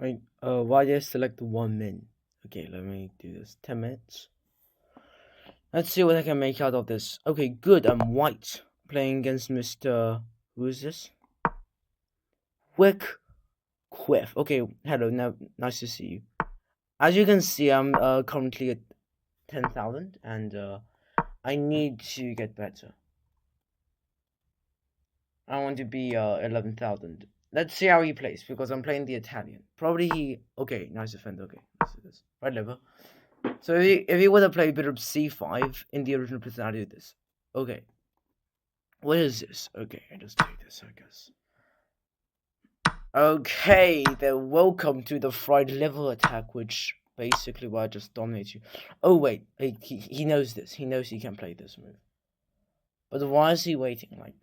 Wait, why did I select 1 min? Okay, let me do this. 10 minutes. Let's see what I can make out of this. Okay, good. I'm white. Playing against Mr. Who is this? Quick Quiff. Okay, hello. Nice to see you. As you can see, I'm currently at 10,000, and I need to get better. I want to be 11,000. Let's see how he plays, because I'm playing the Italian. Probably he... Okay, nice defend. Okay, let's do this. Right level. So if he would have played bishop c5 in the original position, I'd do this. Okay. What is this? Okay, I just take this, I guess. Okay, then welcome to the fried level attack, which basically will just dominate you. Oh wait, he knows this. He knows he can play this move. But why is he waiting? Like,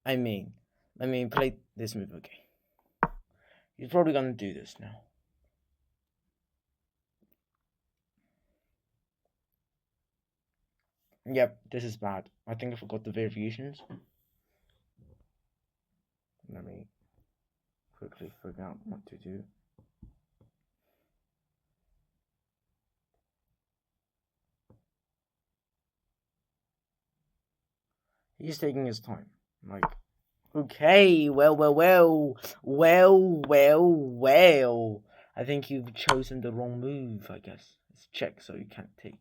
I mean, play this move. Okay, he's probably gonna do this now. Yep, this is bad. I think I forgot the variations. Let me quickly figure out what to do. He's taking his time. Like, okay, well. I think you've chosen the wrong move, I guess. It's check, so you can't take.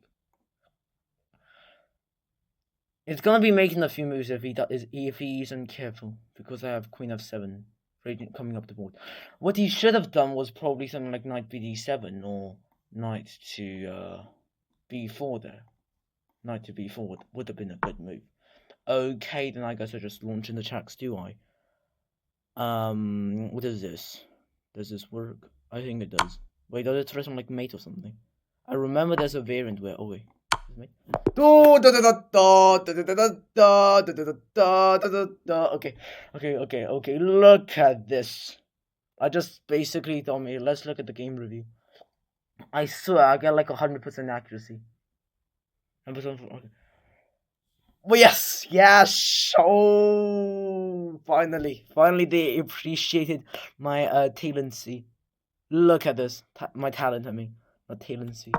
It's gonna be making a few moves if he isn't careful, because I have Queen f7 coming up the board. What he should have done was probably something like Knight bd7 or Knight to b4 there. Knight to b4 would have been a good move. Okay, then I guess I just launch in the checks, do I? What is this? Does this work? I think it does. Wait, does it try something like mate or something? I remember there's a variant where... Oh, wait. Okay. Look at this. I just basically told me, let's look at the game review. I swear, I get like 100% accuracy. 100%. Okay. Well, yes. Oh, finally, they appreciated my talency. Look at this, my talent. I mean, not talency.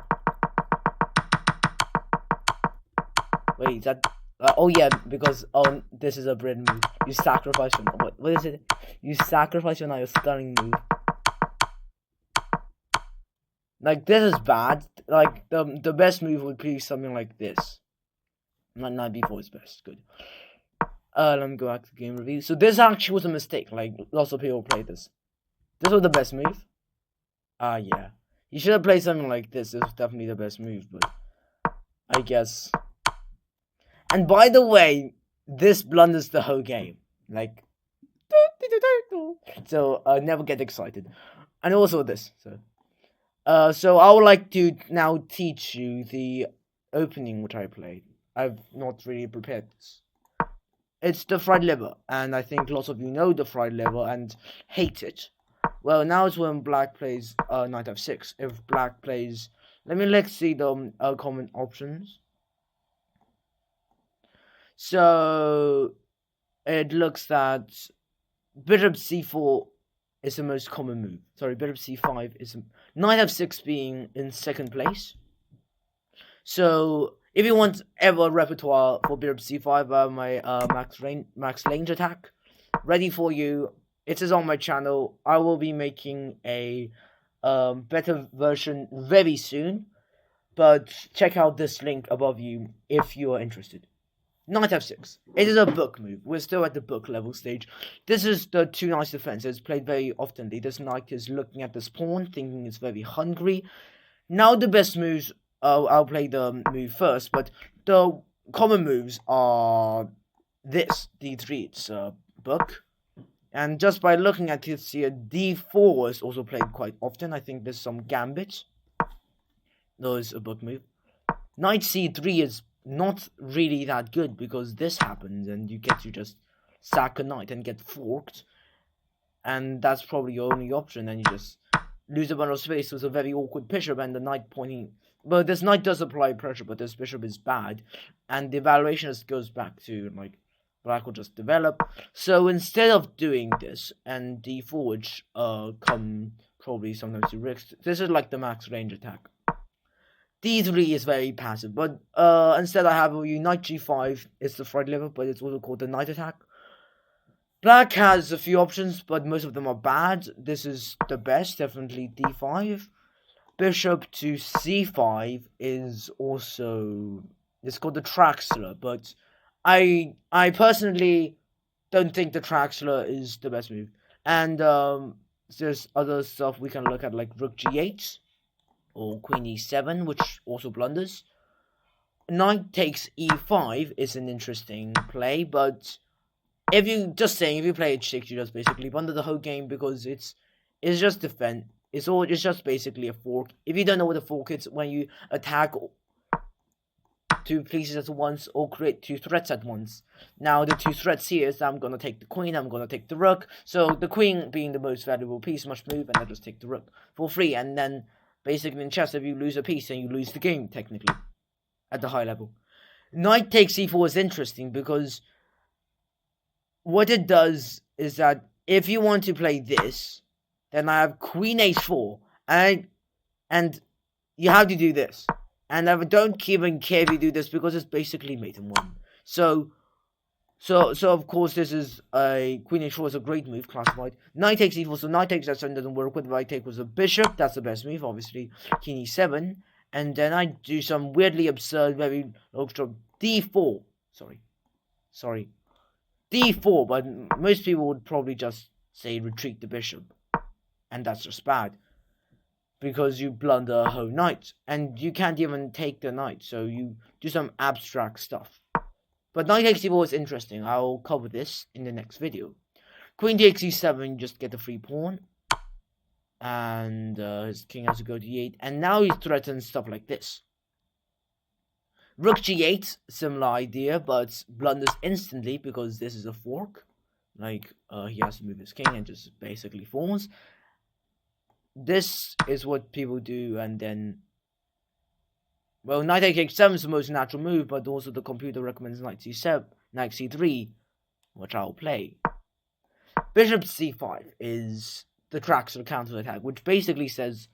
Wait, that... oh yeah, because this is a bread move. You sacrifice your... What is it? You sacrifice your knight, a stunning move. Like, this is bad. Like, the best move would be something like this. Knight b4 is best. Good. Let me go back to game review. So this actually was a mistake. Like, lots of people played this. This was the best move. Yeah. You should have played something like this. This was definitely the best move, but I guess... And by the way, this blunders the whole game. Like, so never get excited. And also this. So I would like to now teach you the opening which I played. I've not really prepared this. It's the fried liver, and I think lots of you know the fried liver and hate it. Well, now it's when black plays knight f6. If black plays... Let's see the common options. So it looks that bishop c4 is the most common move. Sorry, bishop c5 is... Knight f6 being in second place. So if you want ever repertoire for bishop c5, my max range attack ready for you. It is on my channel. I will be making a better version very soon. But check out this link above you if you are interested. Knight f6. It is a book move. We're still at the book level stage. This is the 2 nice defense. It's played very oftenly. This knight is looking at this pawn, thinking it's very hungry. Now the best moves, I'll play the move first, but the common moves are this, d3. It's a book. And just by looking at it here, d4 is also played quite often. I think there's some gambits. No, it's a book move. Knight c3 is not really that good, because this happens and you get to just sack a knight and get forked, and that's probably your only option, and you just lose a bunch of space with a very awkward bishop and the knight pointing. But this knight does apply pressure, but this bishop is bad, and the evaluation just goes back to like black will just develop. So instead of doing this and d4, which come probably sometimes to risks, this is like the max range attack. d3 is very passive, but instead I have you knight g5 is the fright lever, but it's also called the knight attack. Black has a few options, but most of them are bad. This is the best, definitely d5. Bishop to c5 is also, it's called the Traxler, but I personally don't think the Traxler is the best move. And there's other stuff we can look at, like rook g8 or queen e7, which also blunders. Knight takes e5 is an interesting play, but if you play h6, you just basically blunder the whole game, because it's just defend. It's just basically a fork. If you don't know what a fork is, when you attack two pieces at once or create two threats at once. Now the two threats here is I'm gonna take the queen, I'm gonna take the rook. So the queen being the most valuable piece must move, and I just take the rook for free. And then basically in chess, if you lose a piece, then you lose the game technically at the high level. Knight takes e4 is interesting because what it does is that if you want to play this, then I have queen h4, and you have to do this. And I don't even care if you do this, because it's basically mate in one. So of course this is a queen h4 is a great move classified. Knight takes e4, so knight takes that doesn't work. What I take was a bishop, that's the best move, obviously. King e7, and then I do some weirdly absurd, very low stroke d4. Sorry. d4, but most people would probably just say retreat the bishop. And that's just bad, because you blunder a whole knight, and you can't even take the knight, so you do some abstract stuff. But knight takes e4 is interesting. I'll cover this in the next video. Queen takes e7, just get the free pawn, and his king has to go to e8, and now he threatens stuff like this. Rook g8, similar idea, but blunders instantly because this is a fork. Like, he has to move his king and just basically falls. This is what people do, and then, well, knight h7 is the most natural move, but also the computer recommends knight c7, knight c3, which I'll play. Bishop c5 is the Traxler counterattack, which basically says,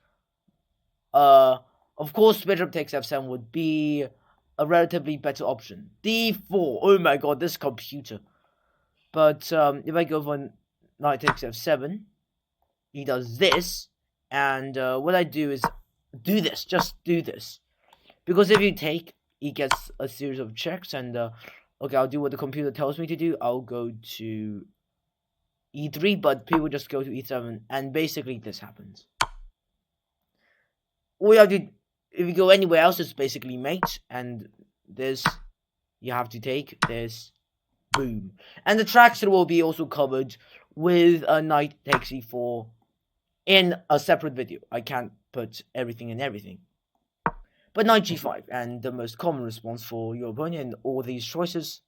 of course, bishop takes f7 would be a relatively better option. d4, oh my god, this computer. But if I go for knight takes f7, he does this. And what I do is do this, just do this. Because if you take, he gets a series of checks, and okay, I'll do what the computer tells me to do. I'll go to e3, but people just go to e7, and basically this happens. All you have to, if you go anywhere else, it's basically mate, and this, you have to take this, boom. And the Traxler will be also covered with a knight takes e4 in a separate video. I can't put everything in everything. But knight g5, and the most common response for your opponent in all these choices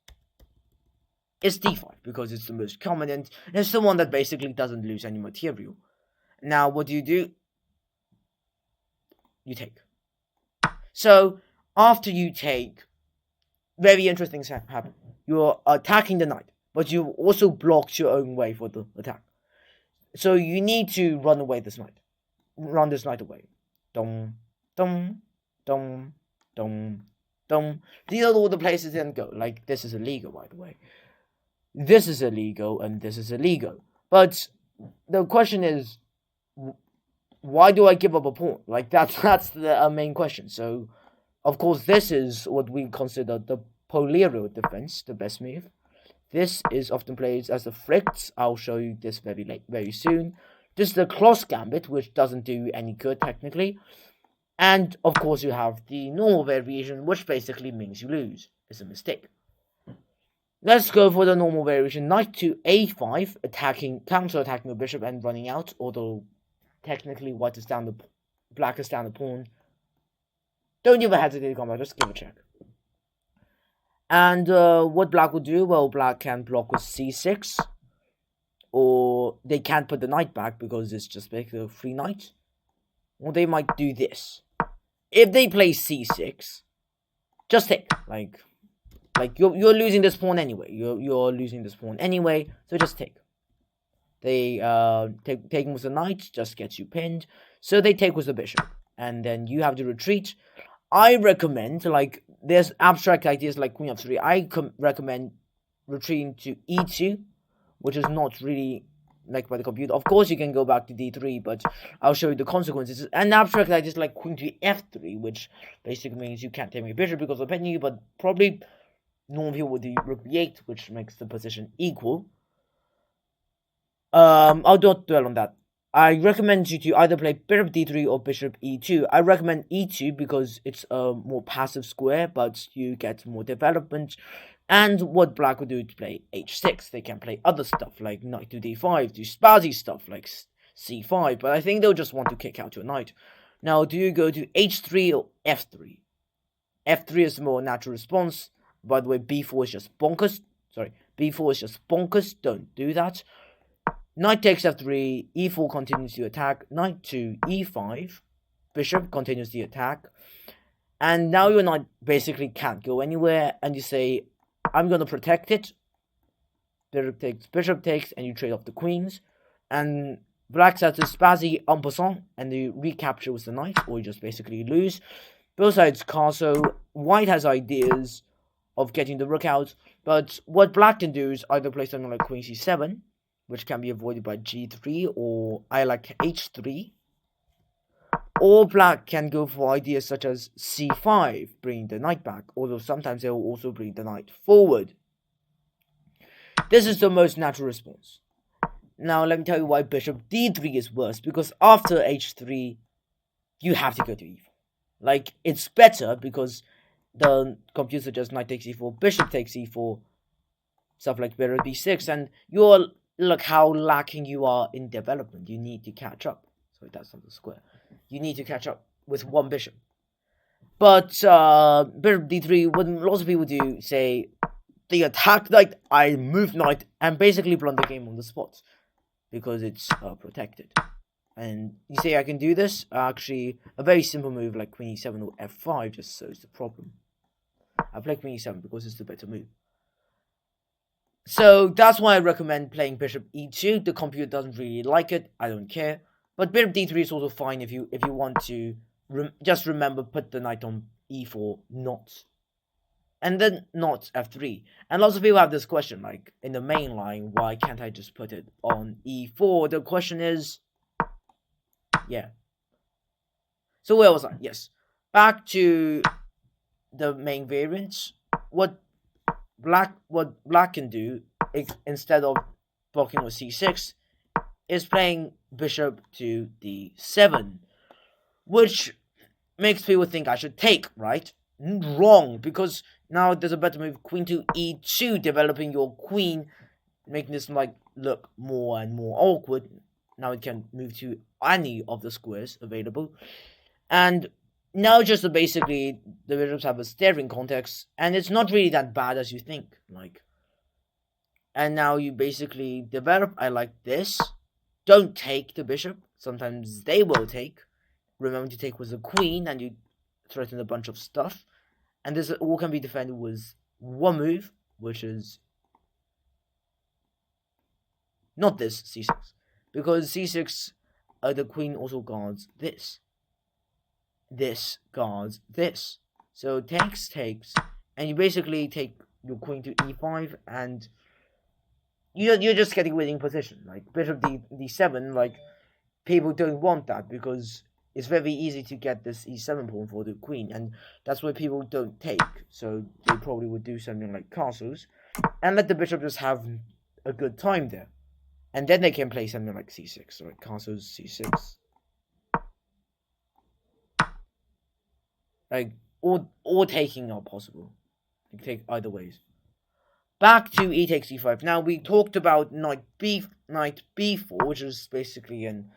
is d5, because it's the most common, and it's the one that basically doesn't lose any material. Now, what do? You take. So, after you take, very interesting things happen. You're attacking the knight, but you also blocked your own way for the attack. So you need to run away this knight. Run this knight away. Dum, dum, dum, dum, dum. These are all the places you can go. Like, this is illegal, by the way. This is illegal, and this is illegal. But the question is, why do I give up a pawn? Like, that's the main question. So, of course, this is what we consider the Polero defense, the best move. This is often played as a frict. I'll show you this very soon. This is the Kloss Gambit, which doesn't do any good technically. And of course you have the normal variation, which basically means you lose. It's a mistake. Let's go for the normal variation. Knight to a5, counter-attacking a bishop and running out, although technically black is down the pawn. Don't even hesitate to come out, just give a check. And what black will do? Well, black can block with c6. Or they can't put the knight back because it's just basically a free knight. Or they might do this. If they play c6, just take. Like, Like you're losing this pawn anyway. You're losing this pawn anyway. So just take. They taking with the knight just gets you pinned. So they take with the bishop, and then you have to retreat. I recommend, like, there's abstract ideas like queen f3. I recommend retreating to e2, which is not really liked by the computer. Of course, you can go back to d3, but I'll show you the consequences. And abstract ideas like queen to f3, which basically means you can't take my bishop because of penny, but probably normal people would do rook b8, which makes the position equal. I'll not dwell on that. I recommend you to either play bishop d3 or bishop e2. I recommend e2 because it's a more passive square, but you get more development. And what black would do to play h6. They can play other stuff like knight to d5, do spazzy stuff like c5, but I think they'll just want to kick out your knight. Now, do you go to h3 or f3? f3 is the more natural response. By the way, b4 is just bonkers. Sorry, b4 is just bonkers. Don't do that. Knight takes f3, e4 continues the attack, knight to e5, bishop continues the attack, and now your knight basically can't go anywhere, and you say, I'm going to protect it. Bishop takes, and you trade off the queens, and black sets a spazzy en passant, and you recapture with the knight, or you just basically lose. Both sides castle. White has ideas of getting the rook out, but what black can do is either play something like queen c7, which can be avoided by g3, or I like h3. Or black can go for ideas such as c5, bringing the knight back, although sometimes they will also bring the knight forward. This is the most natural response. Now let me tell you why bishop d3 is worse, because after h3, you have to go to e4. Like, it's better because the computer suggests knight takes e4, bishop takes e4, stuff like bishop b6, and you're... Look how lacking you are in development. You need to catch up. Sorry, that's not the square. You need to catch up with one bishop. But bishop d3, what lots of people do, say, they attack knight, I move knight, and basically blunder the game on the spot. Because it's protected. And you say, I can do this? Actually, a very simple move like queen e7 or f5 just solves the problem. I play queen e7 because it's the better move. So that's why I recommend playing bishop e2. The computer doesn't really like it. I don't care. But bishop d3 is also fine if you want to. Just remember, put the knight on e4, not. And then not f3. And lots of people have this question, like, in the main line, why can't I just put it on e4? The question is... Yeah. So where was I? Yes. Back to the main variants. What black can do, instead of blocking with c6, is playing bishop to d7, which makes people think I should take, right? Wrong, because now there's a better move, queen to e2, developing your queen, making this like look more and more awkward. Now it can move to any of the squares available, and now just basically the bishops have a staring context, and it's not really that bad as you think. Like, and now you basically develop. I like this. Don't take the bishop. Sometimes they will take. Remember to take with the queen, and you threaten a bunch of stuff. And this all can be defended with one move, which is not this c6, because c6, the queen also guards this. This guards this. So takes, and you basically take your queen to e5, and you're just getting winning position. Like bishop d7, like people don't want that because it's very easy to get this e7 pawn for the queen, and that's why people don't take. So they probably would do something like castles, and let the bishop just have a good time there, and then they can play something like c6, right? Castles, c6. Like, or taking are possible. You can take either ways. Back to e takes e5. Now, we talked about knight b4, which is basically an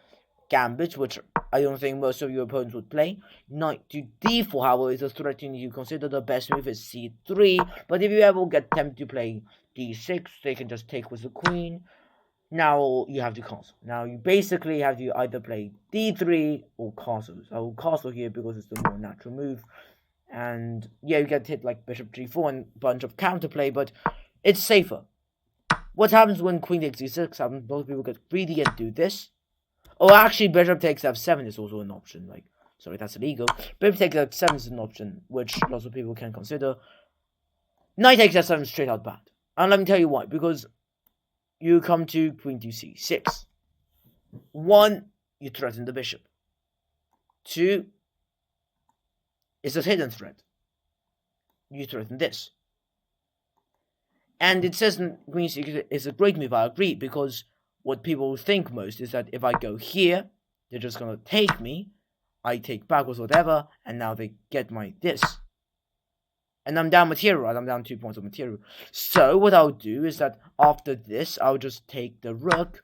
gambit, which I don't think most of your opponents would play. Knight to d4, however, is a threat you need to consider. The best move is c3, but if you ever get tempted to play d6, they can just take with the queen. Now you have to castle. Now you basically have to either play d3 or castles. I will castle here because it's the more natural move. And yeah, you get hit like bishop g4 and a bunch of counterplay, but it's safer. What happens when queen takes e6 happens? Both people get greedy and do this. Oh, actually, bishop takes f7 is also an option. Like, sorry, that's illegal. Bishop takes f7 is an option, which lots of people can consider. Knight takes f7 straight out bad. And let me tell you why. Because you come to queen to c6. 1, you threaten the bishop. 2, it's a hidden threat. You threaten this. And it says queen c6 is a great move, I agree, because what people think most is that if I go here, they're just gonna take me, I take backwards whatever, and now they get my this. And I'm down material, right? I'm down 2 points of material. So what I'll do is that after this, I'll just take the rook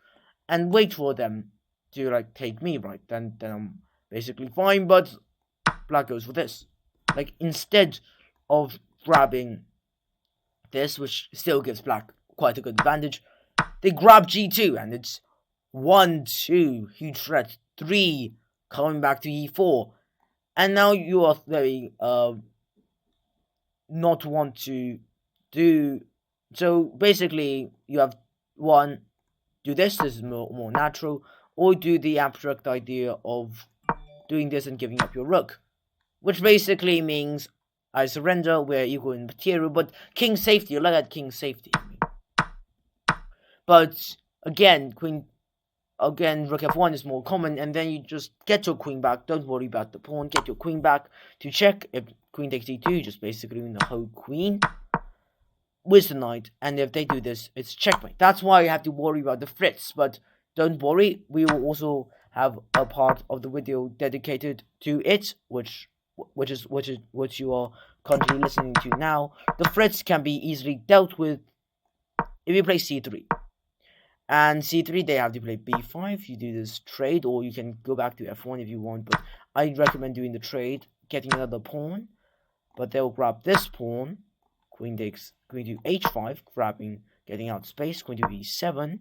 and wait for them to like take me, right? Then I'm basically fine, but black goes for this. Like instead of grabbing this, which still gives black quite a good advantage, they grab g2 and it's 1, 2, huge threat, 3, coming back to e4. And now you are very not want to do. So basically you have 1, do this is more natural, or do the abstract idea of doing this and giving up your rook, which basically means I surrender, we're equal in material, but king safety, you look at king safety. But again, rook f1 is more common, and then you just get your queen back, don't worry about the pawn, get your queen back to check. If queen takes e2, you just basically win the whole queen with the knight, and if they do this, it's checkmate. That's why you have to worry about the Fritz, but don't worry, we will also have a part of the video dedicated to it, which you are currently listening to now. The Fritz can be easily dealt with if you play c3. And c3, they have to play b5. You do this trade, or you can go back to f1 if you want, but I recommend doing the trade, getting another pawn. But they'll grab this pawn, queen to h5, grabbing, getting out space, queen to e7,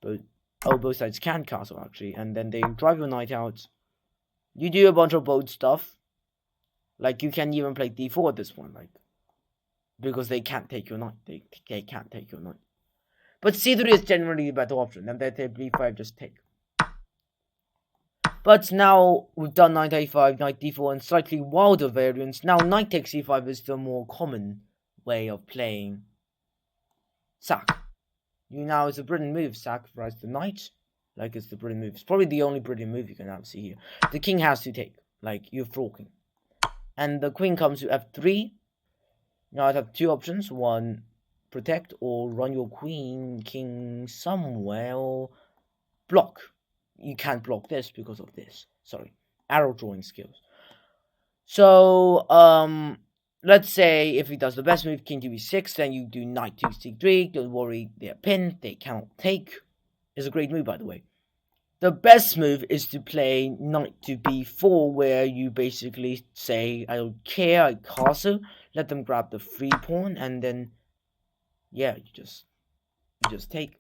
but both sides can castle actually, and then they drive your knight out. You do a bunch of bold stuff, like you can even play d4 at this point, like, because they can't take your knight, they can't take your knight. But c3 is generally the better option, and then b5 just take. But now we've done knight a5, knight d4, and slightly wilder variants. Now knight takes c5 is the more common way of playing sack. It's a brilliant move, sacrifice the knight. Like, it's the brilliant move. It's probably the only brilliant move you can have see here. The king has to take, like, you're forking. And the queen comes to f3. Now I have 2 options. 1, protect, or run your king somewhere, or block. You can't block this because of this. Sorry, arrow drawing skills. So let's say if he does the best move, king to e6, then you do knight to c3. Don't worry, they're pinned, they cannot take. It's a great move, by the way. The best move is to play knight to b4, where you basically say, I don't care, I castle, let them grab the free pawn, and then yeah, you just take.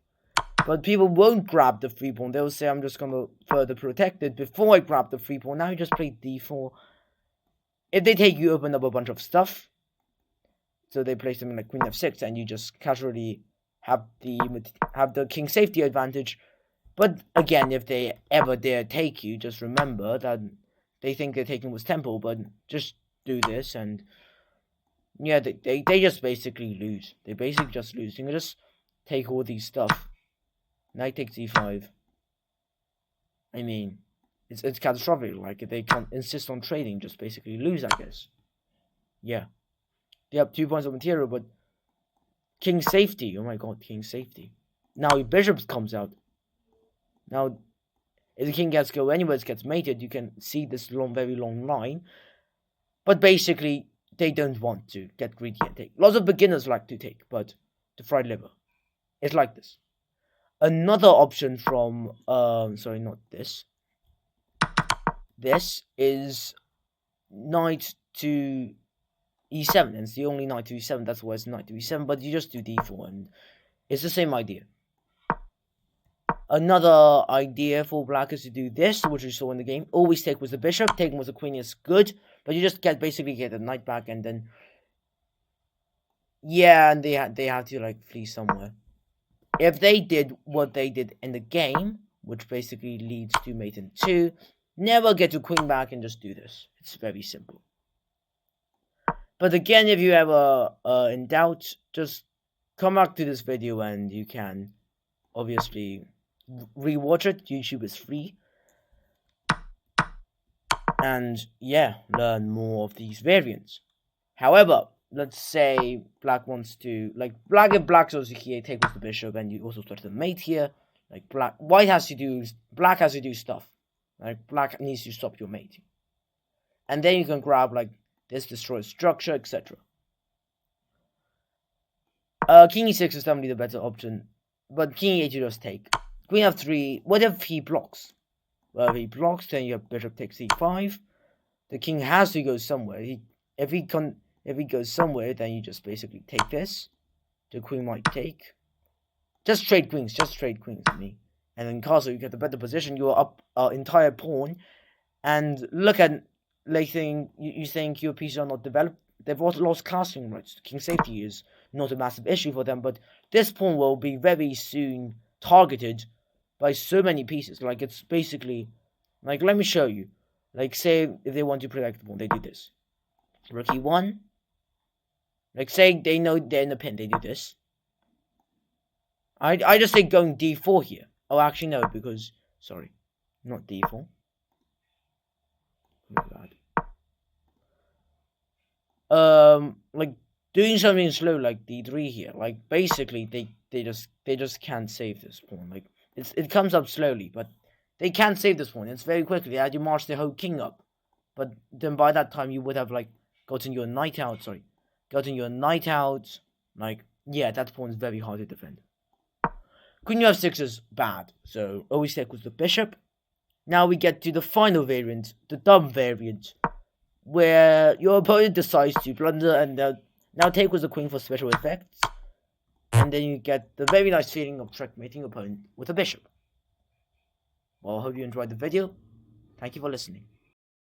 But people won't grab the free pawn. They'll say, I'm just gonna further protect it before I grab the free pawn. Now you just play d4. If they take, you open up a bunch of stuff. So they play something like queen f6, and you just casually have the king safety advantage. But again, if they ever dare take you, just remember that they think they're taking with tempo, but just do this, and yeah, they just basically lose. They basically just lose. You can just take all these stuff. Knight takes e5. I mean, it's catastrophic. Like, if they can't insist on trading, just basically lose, I guess. Yeah. They have 2 points of material, but king safety. Oh my god, king safety. Now your bishop comes out. Now, if the king gets go anywhere, it gets mated, you can see this very long line. But basically, they don't want to get greedy and take. Lots of beginners like to take, but the fried liver is like this. Another option from, sorry, not this. This is knight to e7, and it's the only knight to e7, that's why it's knight to e7, but you just do d4, and it's the same idea. Another idea for black is to do this, which we saw in the game. Always take with the bishop. Taking with the queen is good, but you just basically get the knight back, and then yeah, and they have to like flee somewhere. If they did what they did in the game, which basically leads to mate in 2, never get your queen back and just do this. It's very simple. But again, if you ever in doubt, just come back to this video and you can obviously rewatch it. YouTube is free. And yeah, learn more of these variants. However, let's say black wants to, like, if black's also here, take with the bishop, and you also start the mate here. Like, black has to do stuff. Like, black needs to stop your mate. And then you can grab, like, this destroys structure, etc. King e6 is definitely the better option, but king e8 you just take. Queen f3, what if he blocks? Well, if he blocks, then you have bishop takes e5. The king has to go somewhere. If he goes somewhere, then you just basically take this. The queen might take. Just trade queens, me. And then castle, you get the better position. You are up entire pawn, and look at, like, you think your pieces are not developed. They've also lost castling rights. King safety is not a massive issue for them, but this pawn will be very soon targeted by so many pieces. Like, it's basically, like, let me show you. Like, say if they want to protect the pawn, they do this. Rook e1. Like, say they know they're in the pin, they do this. I just think going d4 here. Oh, actually no, because sorry, not d4. Oh god. Like doing something slow like d3 here. Like, basically they just can't save this pawn. Like, it comes up slowly, but they can't save this pawn. It's very quickly. They had to march the whole king up, but then by that time you would have like gotten your knight out. Like, yeah, that pawn is very hard to defend. Queen f6 is bad, so always take with the bishop. Now we get to the final variant, the dumb variant, where your opponent decides to blunder and now take with the queen for special effects, and then you get the very nice feeling of checkmating your opponent with a bishop. Well, I hope you enjoyed the video. Thank you for listening.